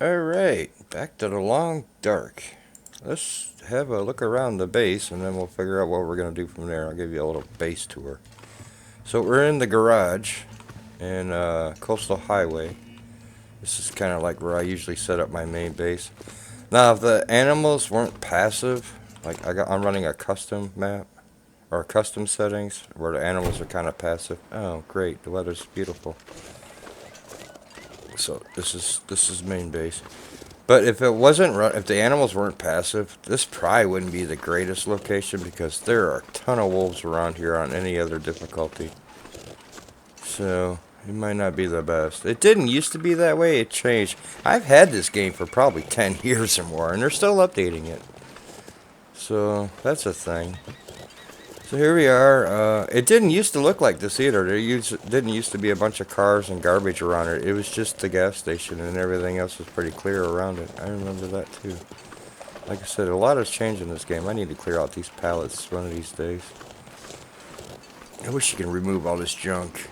Alright, back to the long dark. Let's have a look around the base and then we'll figure out what we're going to do from there. I'll give you a little base tour. So we're in the garage in Coastal Highway. This is kind of like where I usually set up my main base. Now, if the animals weren't passive, like I'm running a custom map or custom settings where the animals are kind of passive. Oh, great! The weather's beautiful. So this is main base. But if it wasn't if the animals weren't passive, this probably wouldn't be the greatest location because there are a ton of wolves around here on any other difficulty. So it might not be the best. It didn't used to be that way. It changed. I've had this game for probably 10 years or more, and they're still updating it. So that's a thing. So here we are. It didn't used to look like this either. Didn't used to be a bunch of cars and garbage around it. It was just the gas station and everything else was pretty clear around it. I remember that too. Like I said, a lot has changed in this game. I need to clear out these pallets one of these days. I wish you could remove all this junk.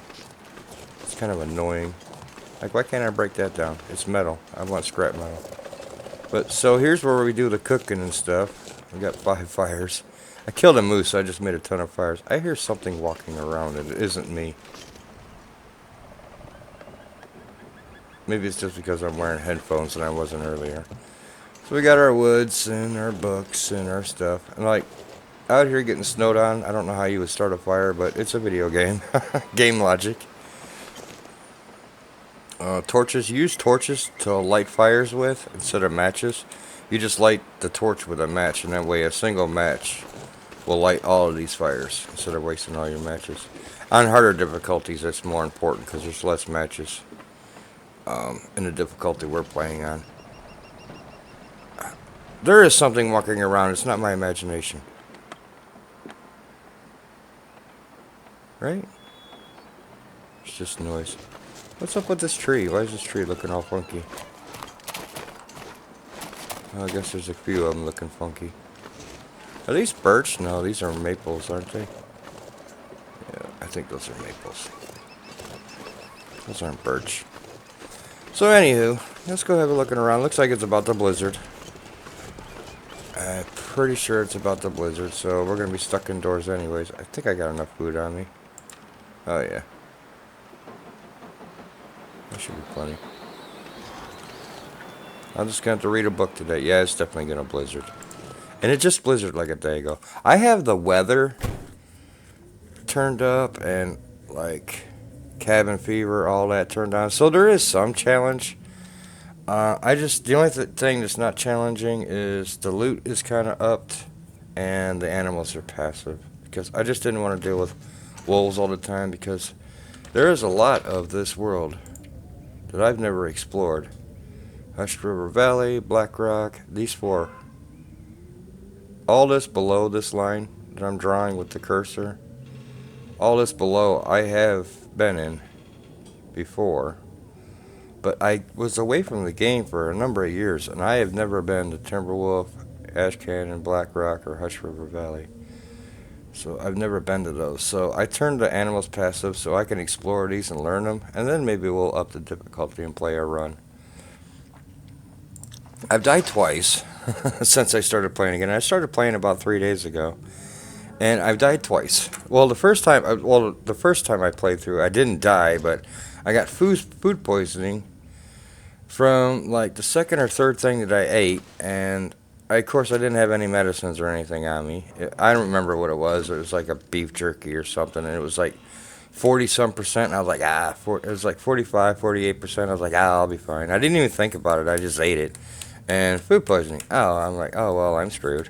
It's kind of annoying. Like, why can't I break that down? It's metal. I want scrap metal. But, so here's where we do the cooking and stuff. We got 5 fires. I killed a moose, so I just made a ton of fires. I hear something walking around, and it isn't me. Maybe it's just because I'm wearing headphones and I wasn't earlier. So we got our woods and our books and our stuff. And like, out here getting snowed on, I don't know how you would start a fire, but it's a video game. Game logic. Torches. Use torches to light fires with instead of matches. You just light the torch with a match, and that way a single match will light all of these fires instead of wasting all your matches. On harder difficulties, that's more important because there's less matches in the difficulty we're playing on. There is something walking around. It's not my imagination. Right? It's just noise. What's up with this tree? Why is this tree looking all funky? Well, I guess there's a few of them looking funky. Are these birch? No, these are maples, aren't they? Yeah, I think those are maples. Those aren't birch. So anywho, let's go have a looking around. Looks like it's about the blizzard. I'm pretty sure it's about the blizzard, so we're gonna be stuck indoors anyways. I think I got enough food on me. Oh yeah. That should be plenty. I'm just gonna have to read a book today. Yeah, it's definitely gonna blizzard. And it just blizzard like a day ago. I have the weather turned up and like cabin fever, all that turned on. So there is some challenge. The only thing that's not challenging is the loot is kind of upped and the animals are passive. Because I just didn't want to deal with wolves all the time because there is a lot of this world that I've never explored. Hushed River Valley, Black Rock, these 4. All this below this line that I'm drawing with the cursor, all this below I have been in before. But I was away from the game for a number of years, and I have never been to Timberwolf, Ash Canyon, Black Rock, or Hush River Valley. So I've never been to those. So I turned the animals passive so I can explore these and learn them, and then maybe we'll up the difficulty and play a run. I've died twice since I started playing again. I started playing about 3 days ago, and I've died twice. Well, the first time I played through, I didn't die, but I got food poisoning from like the second or third thing that I ate, and of course I didn't have any medicines or anything on me. I don't remember what it was. It was like a beef jerky or something, and it was like 40 some percent. And I was like, it was like 45, 48%. I was like, I'll be fine. I didn't even think about it. I just ate it. And food poisoning. Oh, I'm like, oh, well, I'm screwed.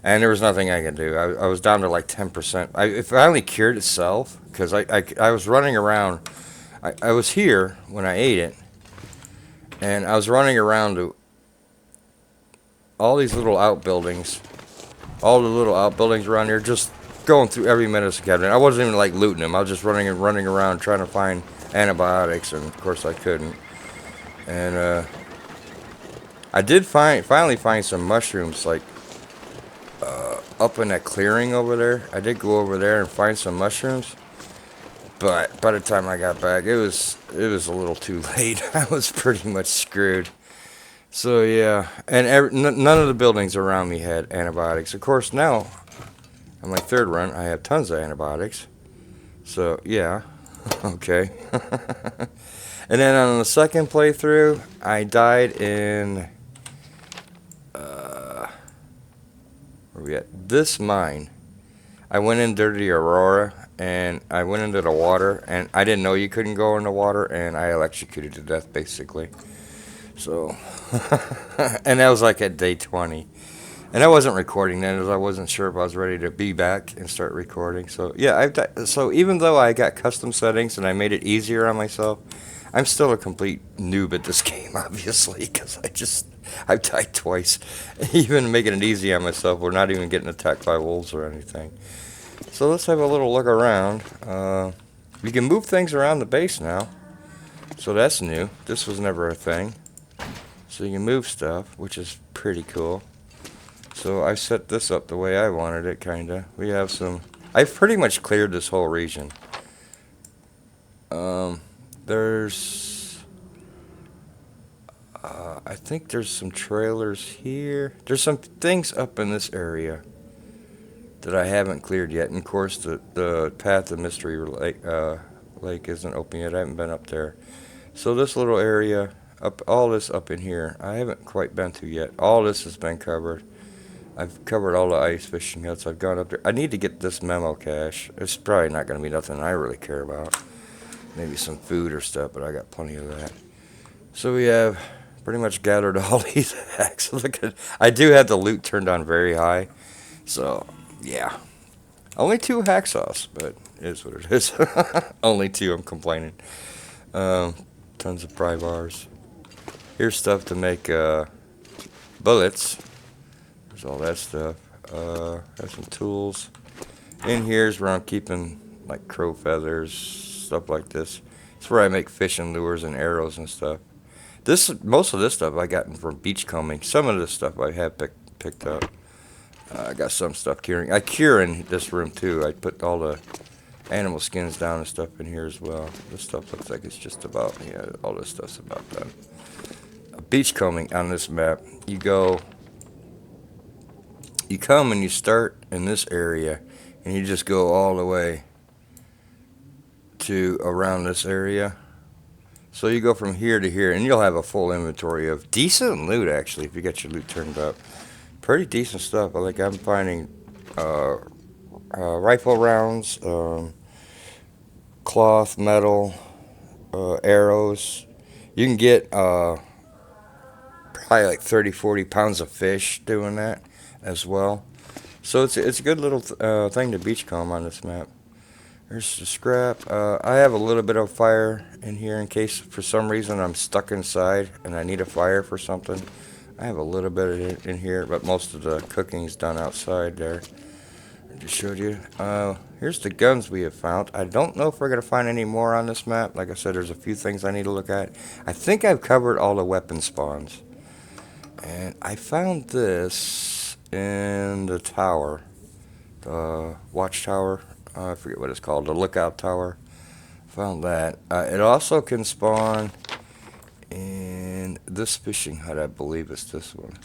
And there was nothing I could do. I was down to like 10%. It finally cured itself because I was running around. I was here when I ate it, and I was running around to all these little outbuildings, all the little outbuildings around here, just going through every medicine cabinet. I wasn't even like looting them. I was just running around trying to find antibiotics, and of course I couldn't. And I did finally find some mushrooms like up in that clearing over there. I did go over there and find some mushrooms, but by the time I got back, it was a little too late. I was pretty much screwed. So yeah, and none of the buildings around me had antibiotics. Of course, now on my third run, I have tons of antibiotics. So yeah, okay. And then on the second playthrough, I died in where we at? This mine. I went into the Aurora and I went into the water and I didn't know you couldn't go in the water and I electrocuted to death basically. So, and that was like at day 20. And I wasn't recording then as I wasn't sure if I was ready to be back and start recording. So yeah, so even though I got custom settings and I made it easier on myself, I'm still a complete noob at this game, obviously, because I've died twice. Even making it easy on myself, we're not even getting attacked by wolves or anything. So let's have a little look around. You can move things around the base now, so that's new. This was never a thing. So you can move stuff, which is pretty cool. So I set this up the way I wanted it, kinda. We have some. I've pretty much cleared this whole region. There's. I think there's some trailers here. There's some things up in this area that I haven't cleared yet. And of course, the path of Mystery Lake isn't open yet. I haven't been up there. So this little area, all this up in here, I haven't quite been to yet. All this has been covered. I've covered all the ice fishing huts. I've gone up there. I need to get this memo cache. It's probably not going to be nothing I really care about. Maybe some food or stuff, but I got plenty of that. So we have pretty much gathered all these hacks. Look at, I do have the loot turned on very high. So, yeah. Only 2 hacksaws, but it is what it is. Only 2, I'm complaining. Tons of pry bars. Here's stuff to make bullets. There's all that stuff. Have some tools. In here's where I'm keeping like crow feathers, stuff like this. It's where I make fishing lures and arrows and stuff. Most of this stuff I got from beachcombing. Some of this stuff I have picked up. I got some stuff curing. I cure in this room too. I put all the animal skins down and stuff in here as well. This stuff looks like it's just about, yeah, all this stuff's about done. Beachcombing on this map, you come and you start in this area and you just go all the way to around this area. So you go from here to here and you'll have a full inventory of decent loot actually if you get your loot turned up. Pretty decent stuff. I'm finding rifle rounds, cloth, metal, arrows. You can get probably like 30, 40 pounds of fish doing that as well. So it's a good little thing to beachcomb on this map. There's the scrap. I have a little bit of fire in here in case for some reason I'm stuck inside and I need a fire for something. I have a little bit of it in here, but most of the cooking is done outside there. I just showed you. Here's the guns we have found. I don't know if we're going to find any more on this map. Like I said, there's a few things I need to look at. I think I've covered all the weapon spawns. And I found this in the tower. The watchtower. I forget what it's called. The lookout tower. Found that. It also can spawn in this fishing hut, I believe it's this one.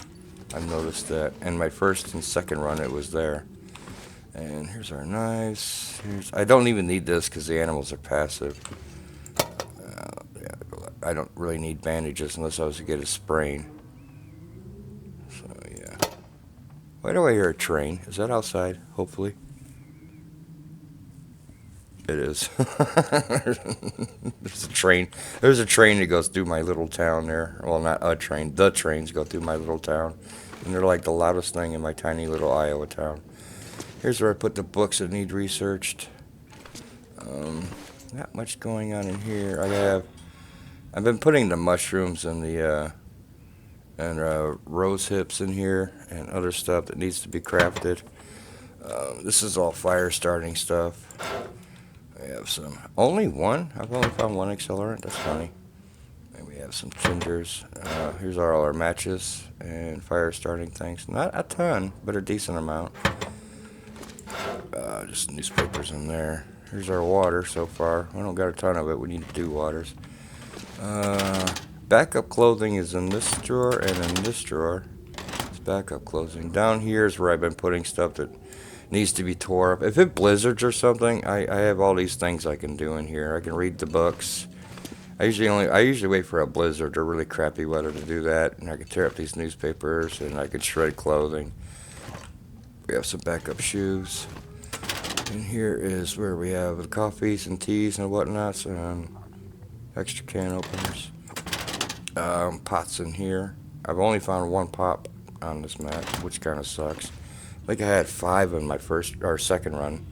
I've noticed that. In my first and second run, it was there. And here's our knives. I don't even need this because the animals are passive. Yeah, I don't really need bandages unless I was to get a sprain. So, yeah. Why do I hear a train? Is that outside? Hopefully. It is. There's a train. There's a train that goes through my little town there. Well, not a train. The trains go through my little town. And they're like the loudest thing in my tiny little Iowa town. Here's where I put the books that need researched. Not much going on in here. I've been putting the mushrooms and the rose hips in here and other stuff that needs to be crafted. This is all fire starting stuff. We have some. Only one? I've only found one accelerant. That's funny. And we have some gingers. Here's all our matches and fire starting things. Not a ton, but a decent amount. Just newspapers in there. Here's our water so far. We don't got a ton of it. We need to do waters. backup clothing is in this drawer and in this drawer. It's backup clothing. Down here is where I've been putting stuff that needs to be tore up. If it blizzards or something, I have all these things I can do in here. I can read the books. I usually wait for a blizzard or really crappy weather to do that, and I can tear up these newspapers and I can shred clothing. We have some backup shoes. And here is where we have the coffees and teas and whatnots and extra can openers. Pots in here. I've only found one pop on this map, which kind of sucks. I think I had 5 in my first or second run.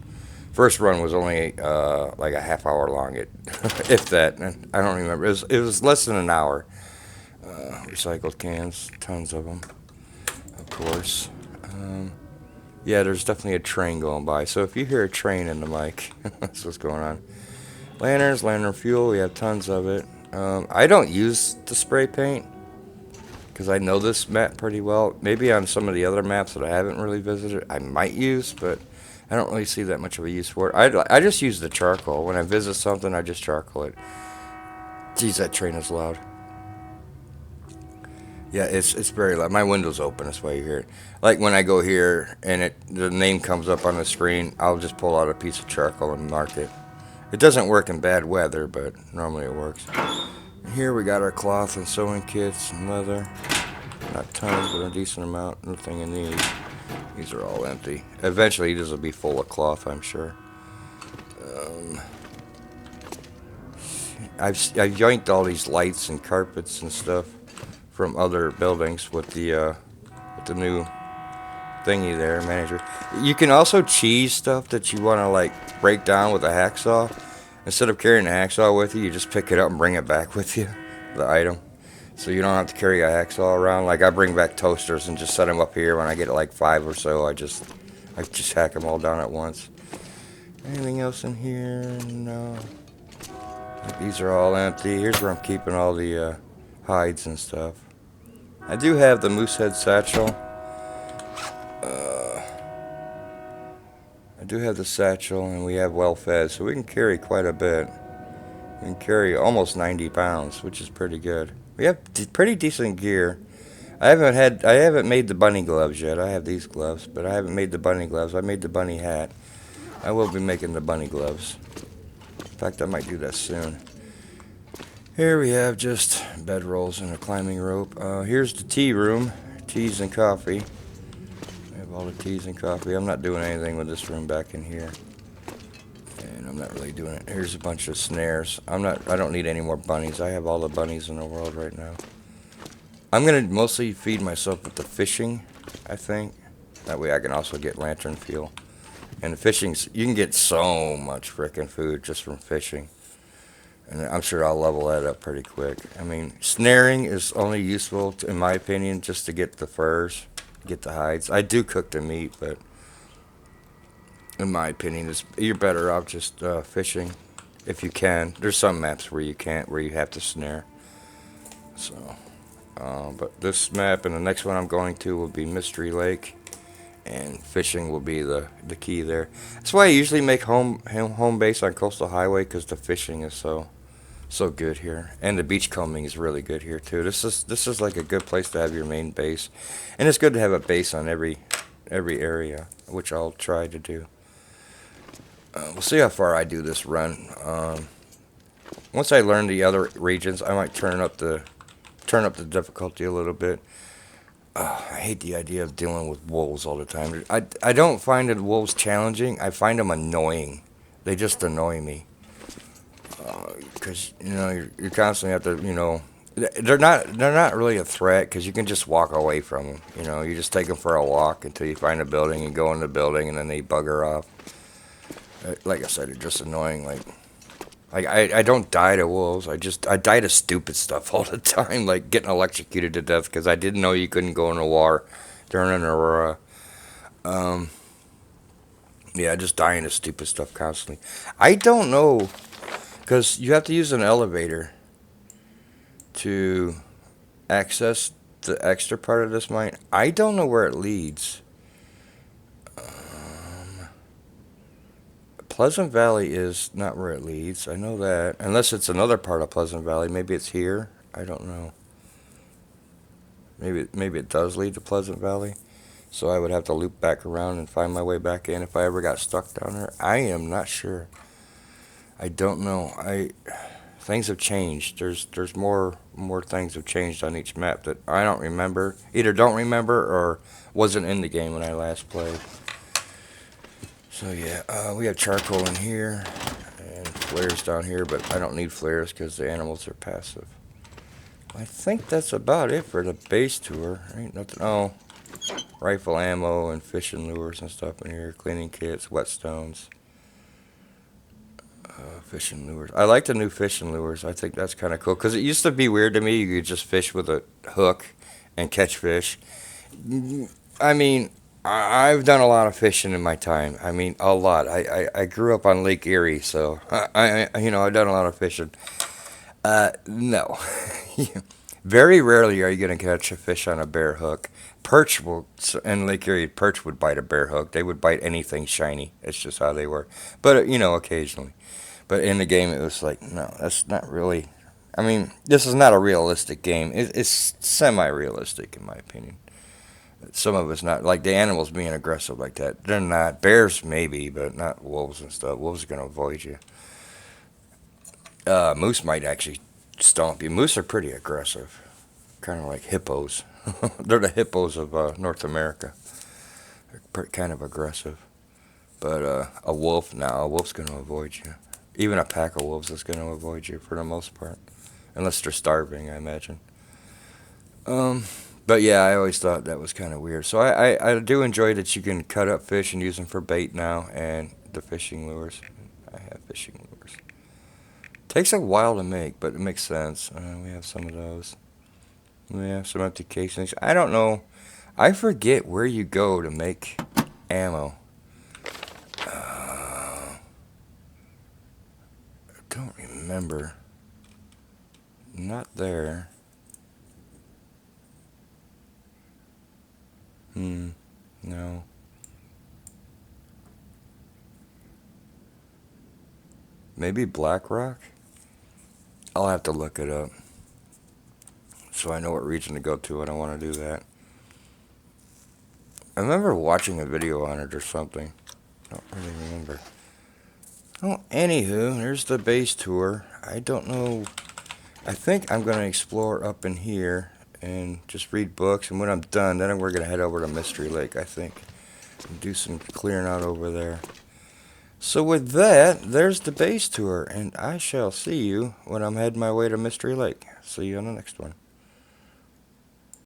First run was only like a half hour long, if that. I don't remember. It was less than an hour. Recycled cans, tons of them, of course. Yeah, there's definitely a train going by. So if you hear a train in the mic, that's what's going on. Lanterns, lantern fuel. We have tons of it. I don't use the spray paint because I know this map pretty well. Maybe on some of the other maps that I haven't really visited, I might use, but I don't really see that much of a use for it. I just use the charcoal. When I visit something, I just charcoal it. Geez, that train is loud. Yeah, it's very loud. My window's open, that's why you hear it. Like when I go here and the name comes up on the screen, I'll just pull out a piece of charcoal and mark it. It doesn't work in bad weather, but normally it works. Here we got our cloth and sewing kits and leather. Not tons, but a decent amount. Nothing in these. These are all empty. Eventually, these will be full of cloth, I'm sure. I've yoinked all these lights and carpets and stuff from other buildings with the new thingy there, manager. You can also cheese stuff that you want to like break down with a hacksaw. Instead of carrying a hacksaw with you, you just pick it up and bring it back with you, the item. So you don't have to carry a hacksaw around. Like I bring back toasters and just set them up here. When I get like 5 or so, I just hack them all down at once. Anything else in here? No. These are all empty. Here's where I'm keeping all the hides and stuff. I do have the Moosehead satchel. I do have the satchel, and we have well fed, so we can carry quite a bit. We can carry almost 90 pounds, which is pretty good. We have pretty decent gear. I haven't made the bunny gloves yet. I have these gloves, but I haven't made the bunny gloves. I made the bunny hat. I will be making the bunny gloves. In fact, I might do that soon. Here we have just bedrolls and a climbing rope. Here's the tea room, teas and coffee. We have all the teas and coffee. I'm not doing anything with this room back in here. And I'm not really doing it. Here's a bunch of snares. I don't need any more bunnies. I have all the bunnies in the world right now. I'm going to mostly feed myself with the fishing, I think. That way I can also get lantern fuel. And the fishing's, you can get so much frickin' food just from fishing. And I'm sure I'll level that up pretty quick. I mean, snaring is only useful, in my opinion, just to get the furs, get the hides. I do cook the meat, but in my opinion, you're better off just fishing if you can. There's some maps where you can't, where you have to snare. So, but this map and the next one I'm going to will be Mystery Lake, and fishing will be the key there. That's why I usually make home base on Coastal Highway, because the fishing is so good here, and the beachcombing is really good here too. This is like a good place to have your main base, and it's good to have a base on every area, which I'll try to do. We'll see how far I do this run. Once I learn the other regions, I might turn up the difficulty a little bit. I hate the idea of dealing with wolves all the time. I don't find the wolves challenging. I find them annoying. They just annoy me. Because you constantly have to, they're not really a threat because you can just walk away from them. You just take them for a walk until you find a building and go in the building, and then they bugger off. Like I said, they're just annoying. Like I don't die to wolves. I die to stupid stuff all the time, like getting electrocuted to death because I didn't know you couldn't go in a war during an aurora. Yeah, just dying to stupid stuff constantly. I don't know, because you have to use an elevator to access the extra part of this mine. I don't know where it leads. Pleasant Valley is not where it leads. I know that. Unless it's another part of Pleasant Valley. Maybe it's here. I don't know. Maybe it does lead to Pleasant Valley. So I would have to loop back around and find my way back in if I ever got stuck down there. I am not sure. I don't know. I Things have changed. There's more things have changed on each map that I don't remember. Either don't remember or wasn't in the game when I last played. So yeah, we have charcoal in here and flares down here, but I don't need flares because the animals are passive. I think that's about it for the base tour. Ain't nothing. Oh, rifle ammo and fishing lures and stuff in here. Cleaning kits, whetstones. Fishing lures. I like the new fishing lures. I think that's kind of cool because it used to be weird to me. You could just fish with a hook and catch fish. I mean, I've done a lot of fishing in my time. I mean, a lot. I grew up on Lake Erie, so I've done a lot of fishing. No. Very rarely are you going to catch a fish on a bare hook. Perch will, in Lake Erie, perch would bite a bare hook. They would bite anything shiny. It's just how they were. But, occasionally. But in the game, it was like, no, that's not really. I mean, this is not a realistic game. It's semi-realistic, in my opinion. Some of it's not. Like the animals being aggressive like that. They're not. Bears, maybe, but not wolves and stuff. Wolves are going to avoid you. Moose might actually stomp you. Moose are pretty aggressive. Kind of like hippos. They're the hippos of North America. They're kind of aggressive. But a wolf, a wolf's going to avoid you. Even a pack of wolves is going to avoid you for the most part. Unless they're starving, I imagine. But yeah, I always thought that was kind of weird. So I do enjoy that you can cut up fish and use them for bait now. And the fishing lures. I have fishing lures. Takes a while to make, but it makes sense. We have some of those. We have some empty casings. I don't know. I forget where you go to make ammo. I don't remember. Not there. No. Maybe Black Rock? I'll have to look it up. So I know what region to go to. I don't want to do that. I remember watching a video on it or something. I don't really remember. Oh, anywho, there's the base tour. I don't know. I think I'm going to explore up in here and just read books. And when I'm done, then we're going to head over to Mystery Lake, I think. And do some clearing out over there. So with that, there's the base tour. And I shall see you when I'm heading my way to Mystery Lake. See you on the next one.